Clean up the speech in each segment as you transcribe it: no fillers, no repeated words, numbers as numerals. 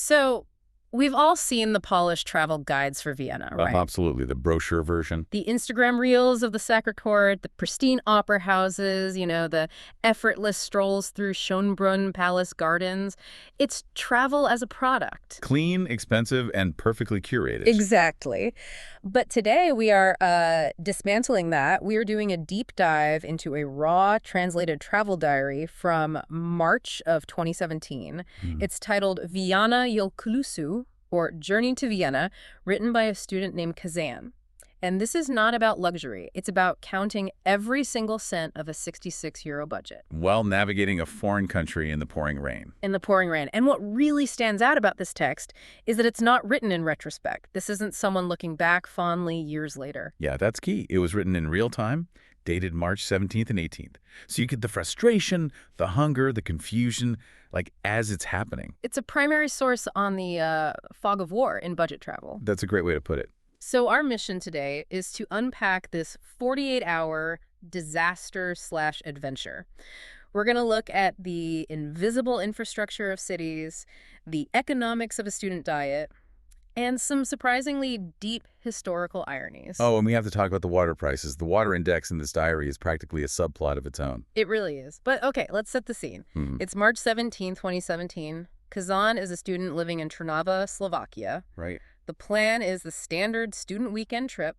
So we've all seen the polished travel guides for Vienna, right? Absolutely, the brochure version. The Instagram reels of the Sacred Court, the pristine opera houses, the effortless strolls through Schönbrunn Palace gardens. It's travel as a product. Clean, expensive, and perfectly curated. Exactly. But today we are dismantling that. We are doing a deep dive into a raw translated travel diary from March of 2017. It's titled Vienna Yolkulusu, or Journey to Vienna, written by a student named Kazan. And this is not about luxury. It's about counting every single cent of a 66-euro budget. While navigating a foreign country in the pouring rain. In the pouring rain. And what really stands out about this text is that it's not written in retrospect. This isn't someone looking back fondly years later. Yeah, that's key. It was written in real time, dated March 17th and 18th. So you get the frustration, the hunger, the confusion, like as it's happening. It's a primary source on the fog of war in budget travel. That's a great way to put it. So our mission today is to unpack this 48-hour disaster/adventure. We're going to look at the invisible infrastructure of cities, the economics of a student diet, and some surprisingly deep historical ironies. Oh, and we have to talk about the water prices. The water index in this diary is practically a subplot of its own. It really is. But okay, let's set the scene. It's March 17, 2017. Kazan is a student living in Trnava, Slovakia. Right. The plan is the standard student weekend trip.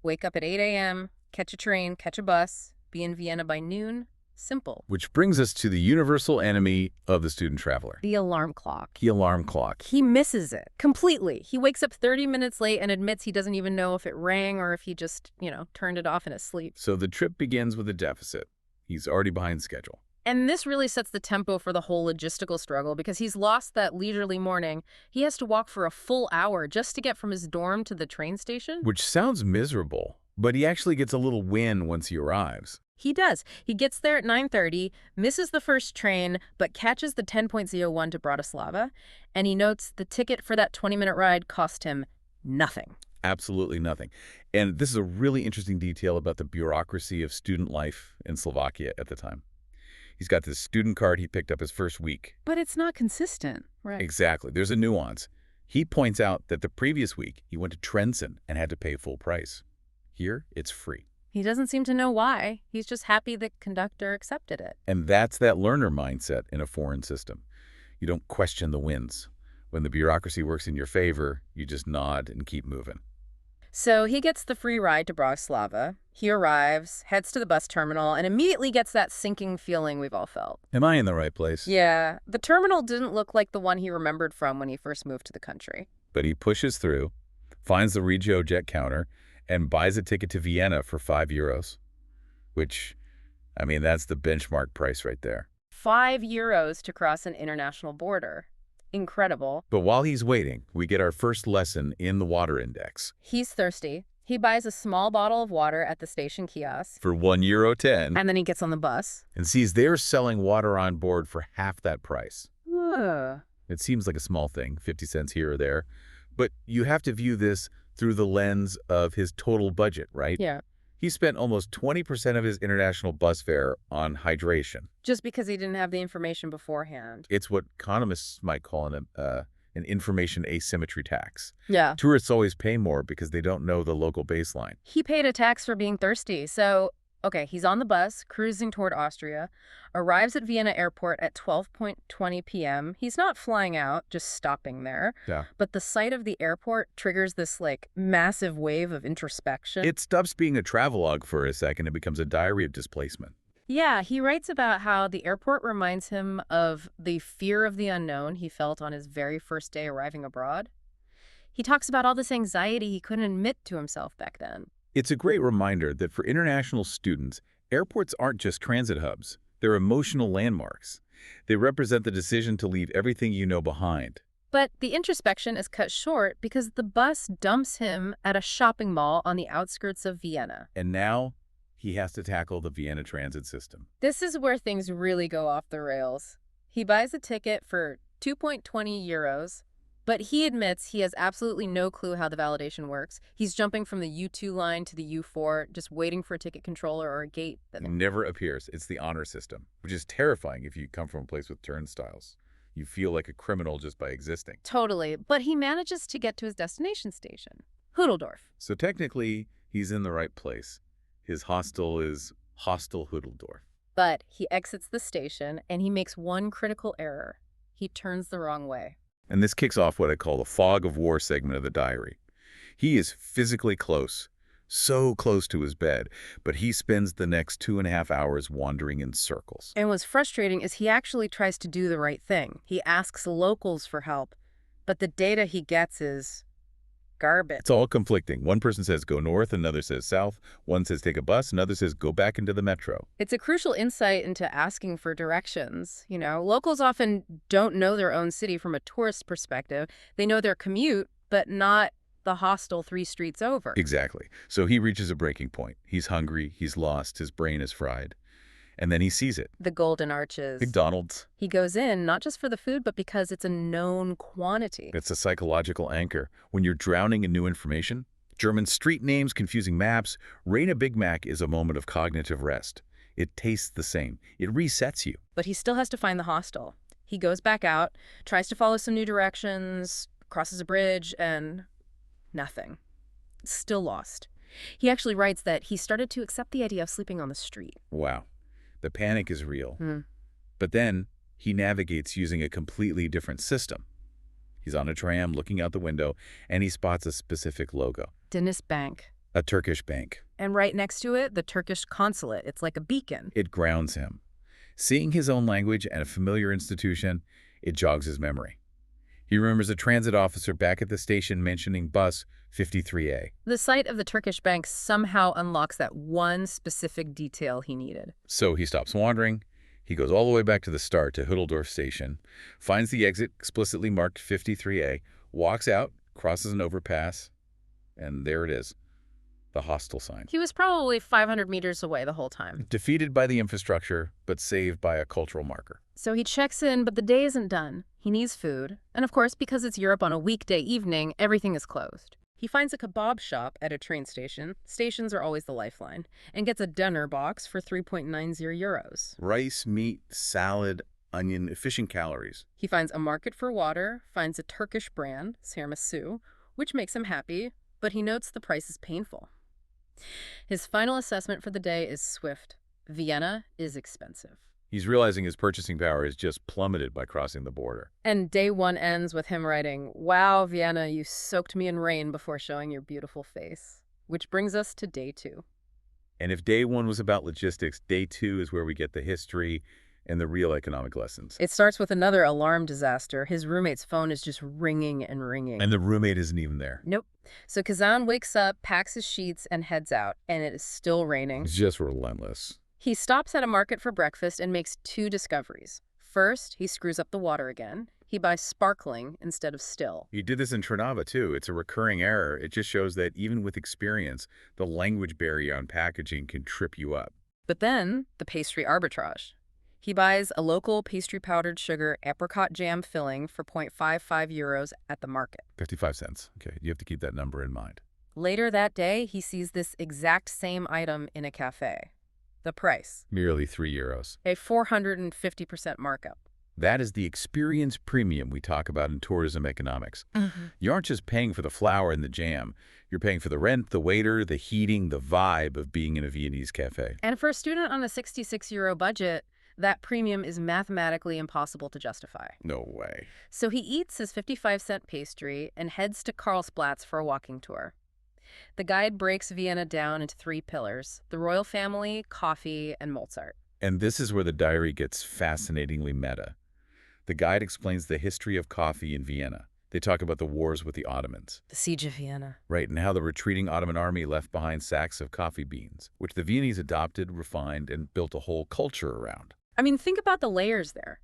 Wake up at 8 a.m., catch a train, catch a bus, be in Vienna by noon. Simple. Which brings us to the universal enemy of the student traveler. The alarm clock. The alarm clock. He misses it completely. He wakes up 30 minutes late and admits he doesn't even know if it rang or if he just, turned it off in his sleep. So the trip begins with a deficit. He's already behind schedule. And this really sets the tempo for the whole logistical struggle because he's lost that leisurely morning. He has to walk for a full hour just to get from his dorm to the train station. Which sounds miserable, but he actually gets a little win once he arrives. He does. He gets there at 9:30, misses the first train, but catches the 10.01 to Bratislava, and he notes the ticket for that 20-minute ride cost him nothing. Absolutely nothing. And this is a really interesting detail about the bureaucracy of student life in Slovakia at the time. He's got this student card he picked up his first week. But it's not consistent, right? Exactly. There's a nuance. He points out that the previous week he went to Trenčín and had to pay full price. Here, it's free. He doesn't seem to know why. He's just happy the conductor accepted it. And that's that learner mindset in a foreign system. You don't question the wins. When the bureaucracy works in your favor, you just nod and keep moving. So he gets the free ride to Bratislava. He arrives, heads to the bus terminal, and immediately gets that sinking feeling we've all felt. Am I in the right place? Yeah, the terminal didn't look like the one he remembered from when he first moved to the country. But he pushes through, finds the Regio jet counter, and buys a ticket to Vienna for €5. Which, that's the benchmark price right there. €5 to cross an international border. Incredible. But while he's waiting, we get our first lesson in the water index. He's thirsty. He buys a small bottle of water at the station kiosk. For €1.10. And then he gets on the bus. And sees they're selling water on board for half that price. Ugh. It seems like a small thing, 50 cents here or there. But you have to view this through the lens of his total budget, right? Yeah. He spent almost 20% of his international bus fare on hydration. Just because he didn't have the information beforehand. It's what economists might call an information asymmetry tax. Yeah. Tourists always pay more because they don't know the local baseline. He paid a tax for being thirsty. So, okay, he's on the bus, cruising toward Austria, arrives at Vienna airport at 12:20 p.m. He's not flying out, just stopping there. Yeah. But the sight of the airport triggers this, massive wave of introspection. It stops being a travelogue for a second. It becomes a diary of displacement. Yeah, he writes about how the airport reminds him of the fear of the unknown he felt on his very first day arriving abroad. He talks about all this anxiety he couldn't admit to himself back then. It's a great reminder that for international students, airports aren't just transit hubs. They're emotional landmarks. They represent the decision to leave everything you know behind. But the introspection is cut short because the bus dumps him at a shopping mall on the outskirts of Vienna. And now he has to tackle the Vienna transit system. This is where things really go off the rails. He buys a ticket for €2.20, but he admits he has absolutely no clue how the validation works. He's jumping from the U2 line to the U4, just waiting for a ticket controller or a gate. It never appears. It's the honor system, which is terrifying if you come from a place with turnstiles. You feel like a criminal just by existing. Totally. But he manages to get to his destination station, Hutteldorf. So technically, he's in the right place. His hostel is Hostel Hutteldorf. But he exits the station and he makes one critical error. He turns the wrong way. And this kicks off what I call the fog of war segment of the diary. He is physically close, so close to his bed, but he spends the next 2.5 hours wandering in circles. And what's frustrating is he actually tries to do the right thing. He asks locals for help, but the data he gets is garbage. It's all conflicting. One person says go north, another says south. One says take a bus, another says go back into the metro. It's a crucial insight into asking for directions. Locals often don't know their own city from a tourist perspective. They know their commute, but not the hostel 3 streets over. Exactly. So he reaches a breaking point. He's hungry, he's lost, his brain is fried. And then he sees it. The Golden Arches. McDonald's. He goes in not just for the food, but because it's a known quantity. It's a psychological anchor. When you're drowning in new information, German street names, confusing maps, Rain a Big Mac is a moment of cognitive rest. It tastes the same. It resets you. But he still has to find the hostel. He goes back out, tries to follow some new directions, crosses a bridge, and nothing. Still lost. He actually writes that he started to accept the idea of sleeping on the street. Wow. The panic is real. But then he navigates using a completely different system. He's on a tram looking out the window, and he spots a specific logo. Deniz Bank. A Turkish bank. And right next to it, the Turkish consulate. It's like a beacon. It grounds him. Seeing his own language and a familiar institution, it jogs his memory. He remembers a transit officer back at the station mentioning bus 53A. The sight of the Turkish bank somehow unlocks that one specific detail he needed. So he stops wandering. He goes all the way back to the start, to Hutteldorf station, finds the exit explicitly marked 53A, walks out, crosses an overpass, and there it is, the hostel sign. He was probably 500 meters away the whole time. Defeated by the infrastructure, but saved by a cultural marker. So he checks in, but the day isn't done. He needs food. And of course, because it's Europe on a weekday evening, everything is closed. He finds a kebab shop at a train station. Stations are always the lifeline. And gets a dinner box for 3.90 euros. Rice, meat, salad, onion, efficient calories. He finds a market for water, finds a Turkish brand, tiramisu, which makes him happy, but he notes the price is painful. His final assessment for the day is swift. Vienna is expensive. He's realizing his purchasing power is just plummeted by crossing the border. And day 1 ends with him writing, "Wow, Vienna, you soaked me in rain before showing your beautiful face." Which brings us to day 2. And if day 1 was about logistics, day 2 is where we get the history and the real economic lessons. It starts with another alarm disaster. His roommate's phone is just ringing and ringing. And the roommate isn't even there. Nope. So Kazan wakes up, packs his sheets, and heads out. And it is still raining. It's just relentless. He stops at a market for breakfast and makes 2 discoveries. First, he screws up the water again. He buys sparkling instead of still. He did this in Trnava, too. It's a recurring error. It just shows that even with experience, the language barrier on packaging can trip you up. But then, the pastry arbitrage. He buys a local pastry powdered sugar apricot jam filling for 0.55 euros at the market. 55 cents. Okay, you have to keep that number in mind. Later that day, he sees this exact same item in a cafe. The price. Merely 3 euros. A 450% markup. That is the experience premium we talk about in tourism economics. You aren't just paying for the flour and the jam. You're paying for the rent, the waiter, the heating, the vibe of being in a Viennese cafe. And for a student on a 66 euro budget, that premium is mathematically impossible to justify. No way. So he eats his 55-cent pastry and heads to Karlsplatz for a walking tour. The guide breaks Vienna down into 3 pillars: the royal family, coffee, and Mozart. And this is where the diary gets fascinatingly meta. The guide explains the history of coffee in Vienna. They talk about the wars with the Ottomans. The Siege of Vienna. Right, and how the retreating Ottoman army left behind sacks of coffee beans, which the Viennese adopted, refined, and built a whole culture around. I mean, think about the layers there.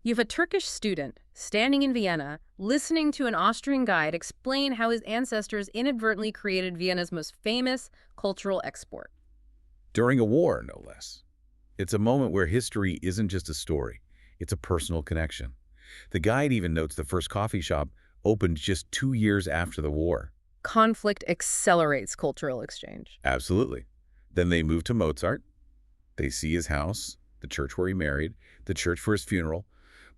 You have a Turkish student standing in Vienna, listening to an Austrian guide explain how his ancestors inadvertently created Vienna's most famous cultural export. During a war, no less. It's a moment where history isn't just a story. It's a personal connection. The guide even notes the first coffee shop opened just 2 years after the war. Conflict accelerates cultural exchange. Absolutely. Then they move to Mozart. They see his house, the church where he married, the church for his funeral.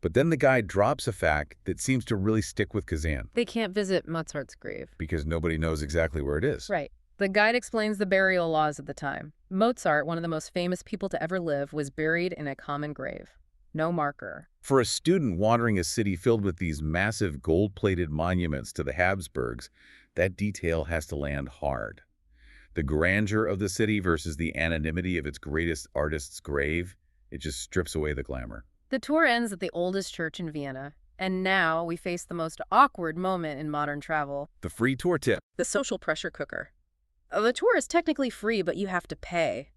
But then the guide drops a fact that seems to really stick with Kazan, They can't visit Mozart's grave. because nobody knows exactly where it is. Right. The guide explains the burial laws at the time. Mozart, one of the most famous people to ever live, was buried in a common grave. No marker. For a student wandering a city filled with these massive gold-plated monuments to the Habsburgs, that detail has to land hard. The grandeur of the city versus the anonymity of its greatest artist's grave, it just strips away the glamour. The tour ends at the oldest church in Vienna, and now we face the most awkward moment in modern travel. The free tour tip. The social pressure cooker. The tour is technically free, but you have to pay.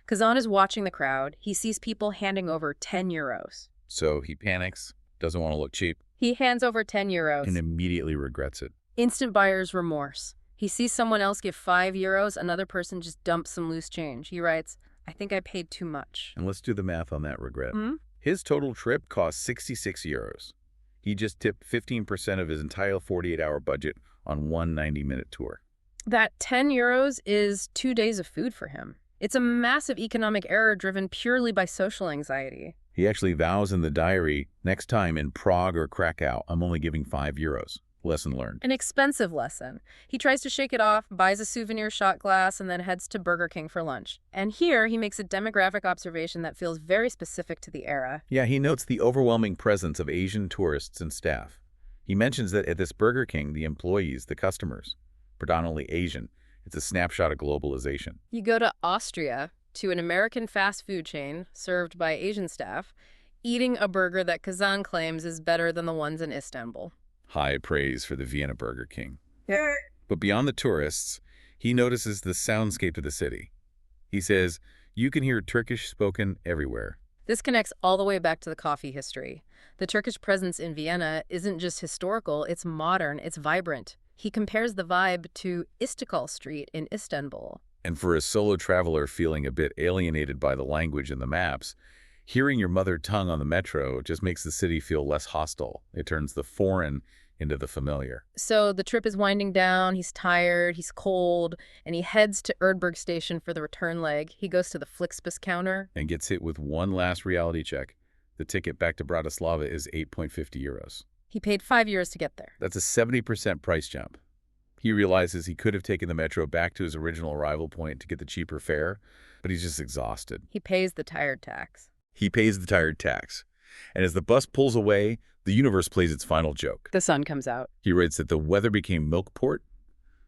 Kazan is watching the crowd. He sees people handing over 10 euros. So he panics, doesn't want to look cheap, He hands over 10 euros. and immediately regrets it. Instant buyer's remorse. He sees someone else give 5 euros, another person just dumps some loose change. He writes, "I think I paid too much." And let's do the math on that regret. Hmm? His total trip cost 66 euros. He just tipped 15% of his entire 48-hour budget on one 90-minute tour. That 10 euros is 2 days of food for him. It's a massive economic error driven purely by social anxiety. He actually vows in the diary, next time in Prague or Krakow, I'm only giving 5 euros. Lesson learned. An expensive lesson. He tries to shake it off, buys a souvenir shot glass, and then heads to Burger King for lunch. And here he makes a demographic observation that feels very specific to the era. Yeah, he notes the overwhelming presence of Asian tourists and staff. He mentions that at this Burger King, the employees, the customers, predominantly Asian. It's a snapshot of globalization. You go to Austria, to an American fast food chain served by Asian staff, eating a burger that Kazan claims is better than the ones in Istanbul. High praise for the Vienna Burger King. Yeah. But beyond the tourists, he notices the soundscape of the city. He says, you can hear Turkish spoken everywhere. This connects all the way back to the coffee history. The Turkish presence in Vienna isn't just historical, it's modern, it's vibrant. He compares the vibe to Istiklal Street in Istanbul. And for a solo traveler feeling a bit alienated by the language and the maps, hearing your mother tongue on the metro just makes the city feel less hostile. It turns the foreign into the familiar. So the trip is winding down, he's tired, he's cold, and he heads to Erdberg station for the return leg. He goes to the Flixbus counter. And gets hit with one last reality check. The ticket back to Bratislava is 8.50 euros. He paid 5 euros to get there. That's a 70% price jump. He realizes he could have taken the metro back to his original arrival point to get the cheaper fare, but he's just exhausted. He pays the tired tax. He pays the tired tax. And as the bus pulls away, the universe plays its final joke. The sun comes out. He writes that the weather became milkport,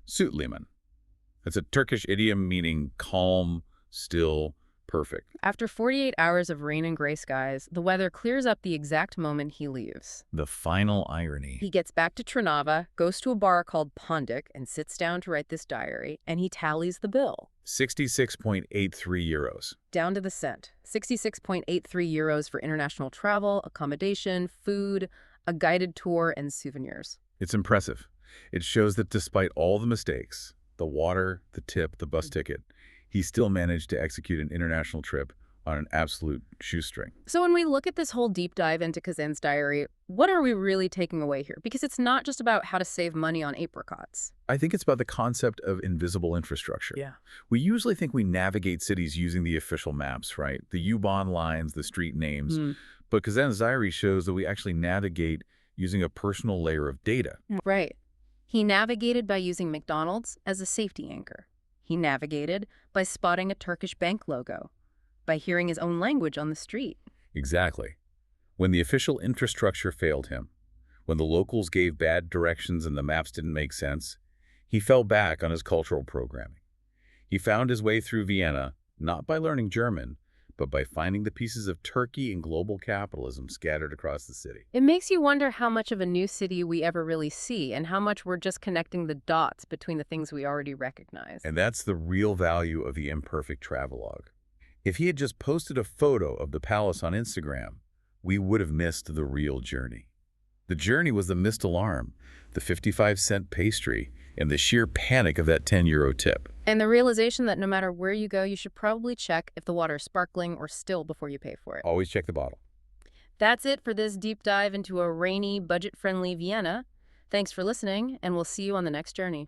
Sütliman. That's a Turkish idiom meaning calm, still, perfect. After 48 hours of rain and gray skies, the weather clears up the exact moment he leaves. The final irony. He gets back to Trnava, goes to a bar called Pondik, and sits down to write this diary, and he tallies the bill. 66.83 euros. Down to the cent. 66.83 euros for international travel, accommodation, food, a guided tour, and souvenirs. It's impressive. It shows that despite all the mistakes, the water, the tip, the bus ticket, he still managed to execute an international trip on an absolute shoestring. So when we look at this whole deep dive into Kazan's diary, what are we really taking away here? Because it's not just about how to save money on apricots. I think it's about the concept of invisible infrastructure. Yeah. We usually think we navigate cities using the official maps, right? The U-Bahn lines, the street names. But Kazan's diary shows that we actually navigate using a personal layer of data. Right. He navigated by using McDonald's as a safety anchor. He navigated by spotting a Turkish bank logo, by hearing his own language on the street. Exactly. When the official infrastructure failed him, when the locals gave bad directions and the maps didn't make sense, he fell back on his cultural programming. He found his way through Vienna, not by learning German, but by finding the pieces of Turkey and global capitalism scattered across the city. It makes you wonder how much of a new city we ever really see and how much we're just connecting the dots between the things we already recognize. And that's the real value of the imperfect travelogue. If he had just posted a photo of the palace on Instagram, we would have missed the real journey. The journey was the missed alarm, the 55-cent pastry, and the sheer panic of that 10-euro tip. And the realization that no matter where you go, you should probably check if the water is sparkling or still before you pay for it. Always check the bottle. That's it for this deep dive into a rainy, budget-friendly Vienna. Thanks for listening, and we'll see you on the next journey.